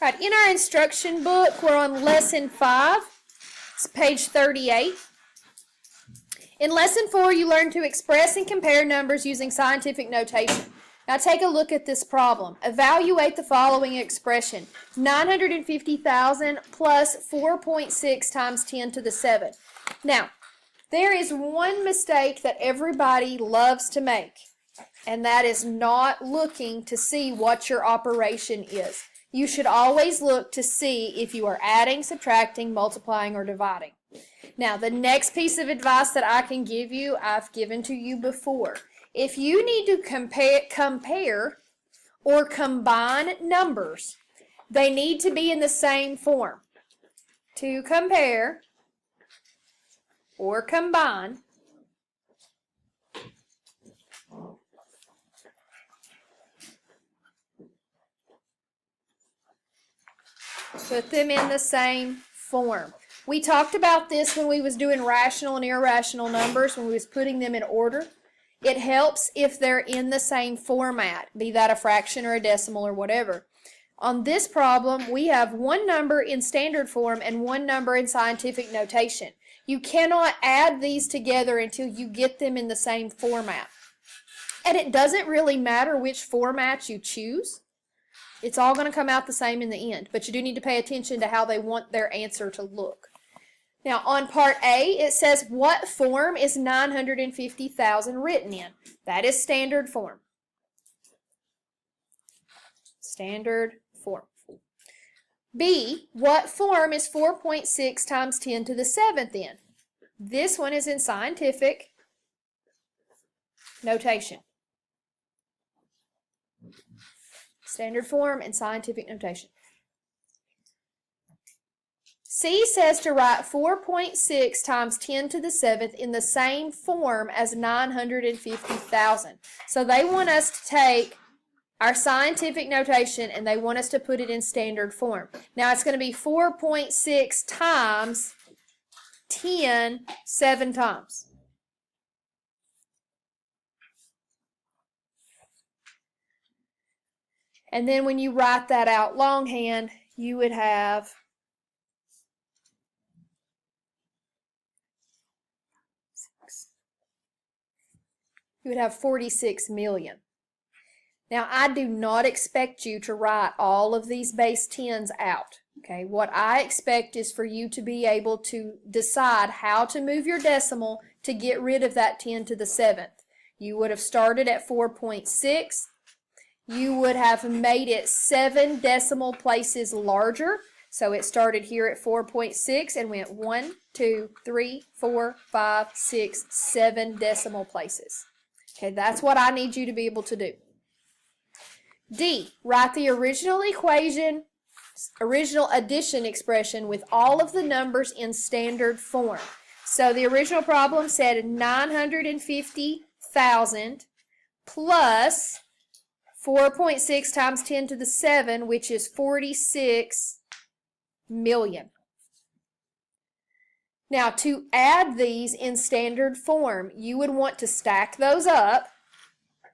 All right, in our instruction book, we're on lesson 5. It's page 38. In lesson 4, you learn to express and compare numbers using scientific notation. Now take a look at this problem. Evaluate the following expression. 950,000 plus 4.6 times 10 to the 7. Now, there is one mistake that everybody loves to make, and that is not looking to see what your operation is. You should always look to see if you are adding, subtracting, multiplying, or dividing. Now, the next piece of advice that I can give you, I've given to you before. If you need to compare or combine numbers, they need to be in the same form. To compare or combine, put them in the same form. We talked about this when we was doing rational and irrational numbers, when we was putting them in order. It helps if they're in the same format, be that a fraction or a decimal or whatever. On this problem, we have one number in standard form and one number in scientific notation. You cannot add these together until you get them in the same format. And it doesn't really matter which format you choose. It's all going to come out the same in the end, but you do need to pay attention to how they want their answer to look. Now, on part A, it says, what form is 950,000 written in? That is standard form. Standard form. B, what form is 4.6 times 10 to the 7th in? This one is in scientific notation. Standard form and scientific notation. C says to write 4.6 times 10 to the 7th in the same form as 950,000. So they want us to take our scientific notation and they want us to put it in standard form. Now it's going to be 4.6 times 10 7 times. And then when you write that out longhand, you would have you would have 46 million. Now, I do not expect you to write all of these base 10s out. Okay, what I expect is for you to be able to decide how to move your decimal to get rid of that 10 to the 7th. You would have started at 4.6. You would have made it 7 decimal places larger. So it started here at 4.6 and went 1, 2, 3, 4, 5, 6, 7 decimal places. Okay, that's what I need you to be able to do. D, write the original addition expression with all of the numbers in standard form. So the original problem said 950,000 plus 4.6 times 10 to the 7, which is 46 million. Now, to add these in standard form, you would want to stack those up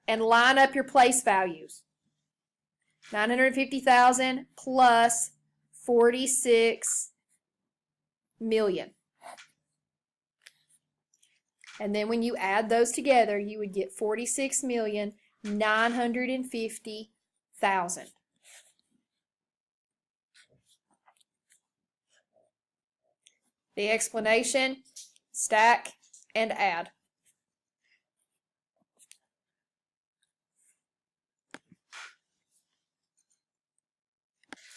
and line up your place values. 950,000 plus 46 million. And then when you add those together, you would get 46,950,000. The explanation, stack, and add.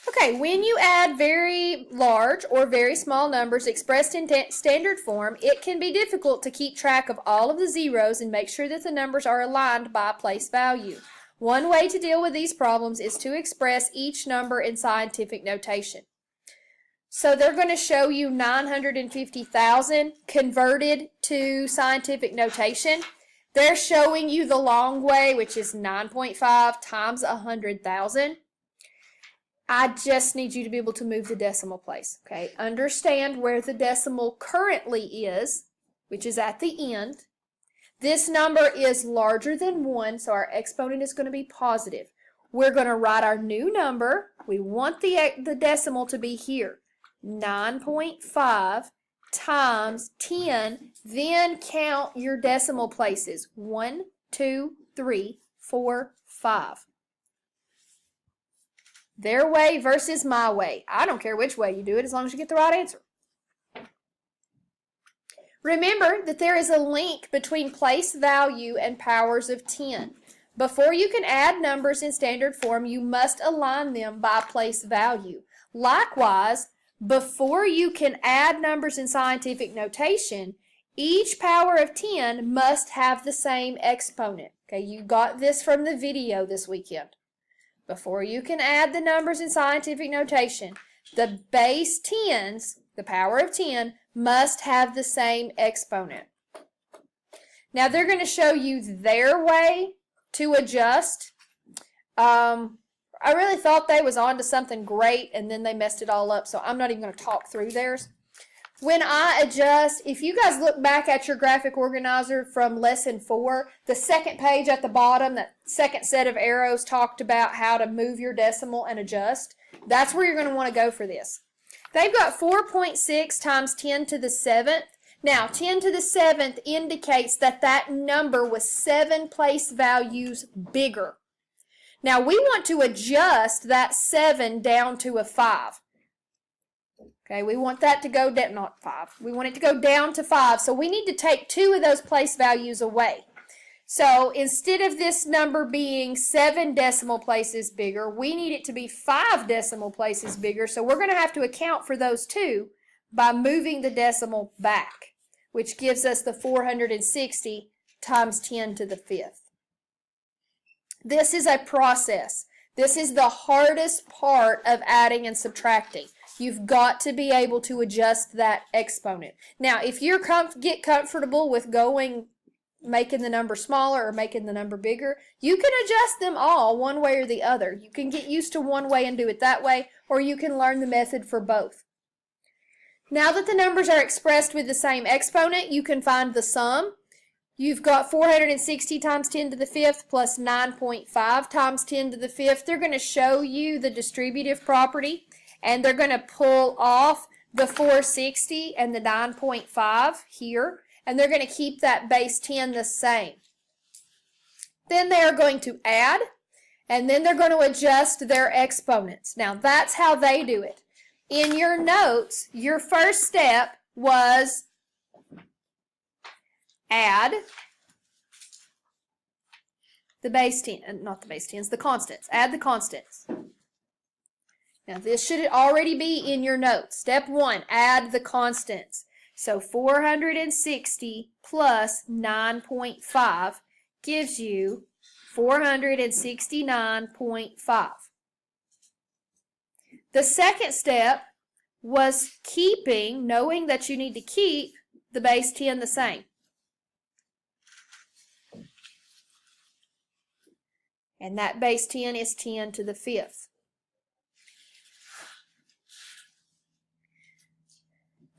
Okay, when you add very large or very small numbers expressed in standard form, it can be difficult to keep track of all of the zeros and make sure that the numbers are aligned by place value. One way to deal with these problems is to express each number in scientific notation. So they're going to show you 950,000 converted to scientific notation. They're showing you the long way, which is 9.5 times 100,000. I just need you to be able to move the decimal place. Okay, understand where the decimal currently is, which is at the end. This number is larger than 1, so our exponent is going to be positive. we're going to write our new number. We want the decimal to be here. 9.5 times 10, then count your decimal places. 1, 2, 3, 4, 5. Their way versus my way. I don't care which way you do it as long as you get the right answer. Remember that there is a link between place value and powers of 10. Before you can add numbers in standard form, you must align them by place value. Likewise, before you can add numbers in scientific notation, each power of 10 must have the same exponent. Okay, you got this from the video this weekend. Before you can add the numbers in scientific notation, the base 10s, the power of 10, must have the same exponent. Now they're going to show you their way to adjust. I really thought they was on to something great and then they messed it all up, so I'm not even going to talk through theirs. When I adjust, if you guys look back at your graphic organizer from lesson 4, the second page at the bottom, that second set of arrows talked about how to move your decimal and adjust. That's where you're going to want to go for this. They've got 4.6 times 10 to the 7th. Now, 10 to the 7th indicates that that number was 7 place values bigger. Now, we want to adjust that 7 down to a 5. Okay, we want that to go down, not 5. We want it to go down to 5. So we need to take 2 of those place values away. So instead of this number being 7 decimal places bigger, we need it to be 5 decimal places bigger. So we're going to have to account for those 2 by moving the decimal back, which gives us the 460 times 10 to the 5th. This is a process. This is the hardest part of adding and subtracting. You've got to be able to adjust that exponent. Now, if you get comfortable with making the number smaller or making the number bigger, you can adjust them all one way or the other. You can get used to one way and do it that way, or you can learn the method for both. Now that the numbers are expressed with the same exponent, you can find the sum. You've got 460 times 10 to the 5th plus 9.5 times 10 to the 5th. They're going to show you the distributive property, and they're going to pull off the 460 and the 9.5 here, and they're going to keep that base 10 the same. Then they are going to add, and then they're going to adjust their exponents. Now, that's how they do it. In your notes, your first step was add the base 10, not the base 10s, the constants. Add the constants. Now, this should already be in your notes. Step 1, add the constants. So 460 plus 9.5 gives you 469.5. The second step was knowing that you need to keep the base 10 the same. And that base 10 is 10 to the 5th.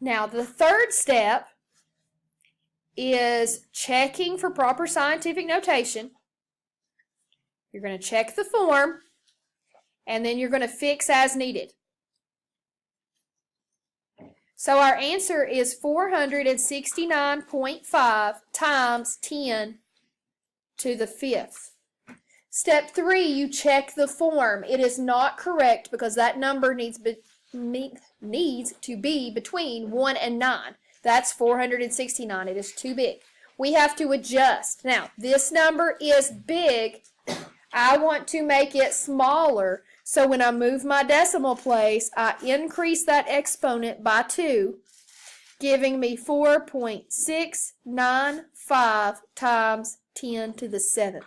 Now, the third step is checking for proper scientific notation. You're going to check the form, and then you're going to fix as needed. So our answer is 469.5 times 10 to the 5th. Step 3, you check the form. It is not correct because that number needs to be between 1 and 9. That's 469. It is too big. We have to adjust. Now, this number is big. I want to make it smaller. So when I move my decimal place, I increase that exponent by 2, giving me 4.695 times 10 to the 7th.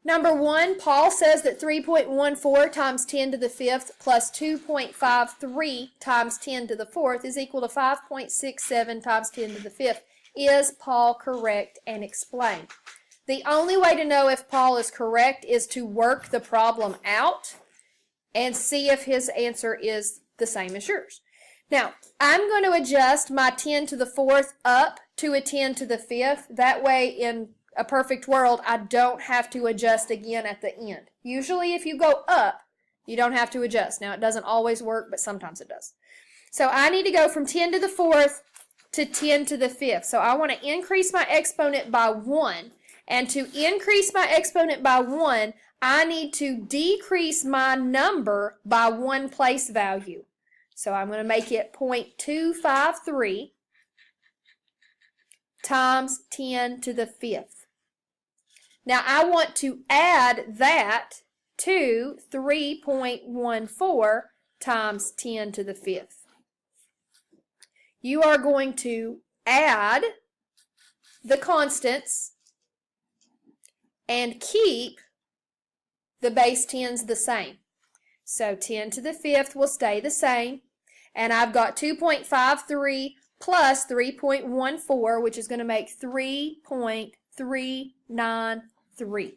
Number 1, Paul says that 3.14 times 10 to the 5th plus 2.53 times 10 to the 4th is equal to 5.67 times 10 to the 5th. Is Paul correct, and explain? The only way to know if Paul is correct is to work the problem out and see if his answer is the same as yours. Now, I'm going to adjust my 10 to the 4th up to a 10 to the 5th. That way in a perfect world, I don't have to adjust again at the end. Usually if you go up, you don't have to adjust. Now, it doesn't always work, but sometimes it does. So I need to go from 10 to the 4th to 10 to the 5th. So I want to increase my exponent by 1. And to increase my exponent by 1, I need to decrease my number by 1 place value. So I'm going to make it 0.253 times 10 to the 5th. Now I want to add that to 3.14 times 10 to the 5th. You are going to add the constants and keep the base 10s the same. So 10 to the 5th will stay the same. And I've got 2.53 plus 3.14, which is going to make 3.393.